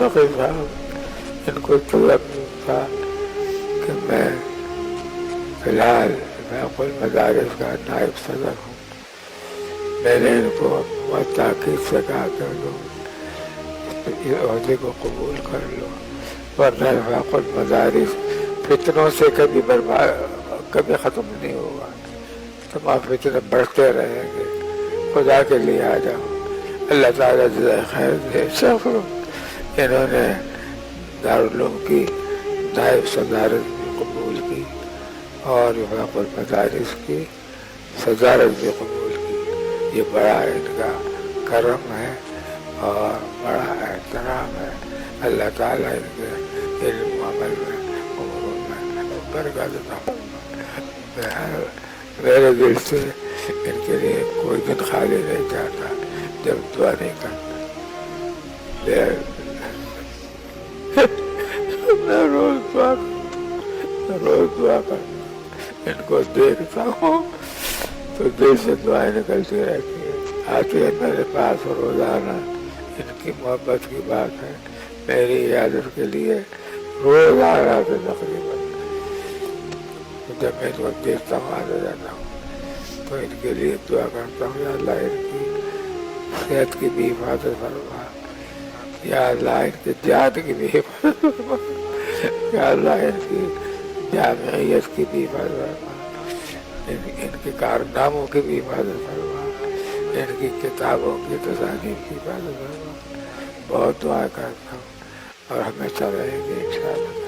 تقی صاحب ان کو تذکر تھا کہ میں فی الحال فیض المدارس کا نائب صدر ہوں. میں نے ان کو بہت تاکید سے کہا کہ لوگ اس عہدے کو قبول کر لو، ورنہ فیض المدارس فتنوں سے کبھی ختم نہیں ہوگا، تمام فتنے بڑھتے رہیں گے. خدا کے لیے آ جاؤ. اللہ تعالیٰ جزائے خیر دے. انہوں نے دارالعلوم کی نائب صدارت بھی قبول کی اور فیض المدارس کی صدارت بھی قبول کی. یہ بڑا ان کا کرم ہے اور بڑا احترام ہے. اللہ تعالیٰ ان کے علم و عمل میں امور میں برکت عطا فرمائے. میرے دل سے ان کے لیے کوئی دن خالی نہیں جاتا جب دعا نہیں کرتا. میں روز دعا کرتا، ان کو دیکھتا ہوں تو دل سے دعائیں نکلتی رہتی ہیں، آتی ہے میرے پاس روزانہ. ان کی محبت کی بات ہے. میری عیادت کے لیے روز آ رہا تھا تقریباً. جب میں ان کو دیکھتا ہوں آتا جاتا ہوں تو ان کے لیے دعا کرتا ہوں، یا اللہ ان کی صحت کی بھی حفاظت فرما، یا اللہ ان کی جان کی بھی حفاظت فرما، یا اللہ ان کی جامعیت کی بھی حفاظت فرما، ان کے کارناموں کی بھی حفاظت فرما، ان کی کتابوں کی تصانیف کی حفاظت فرما. بہت دعا کرتا ہوں اور ہمیشہ رہیں گے انشاءاللہ.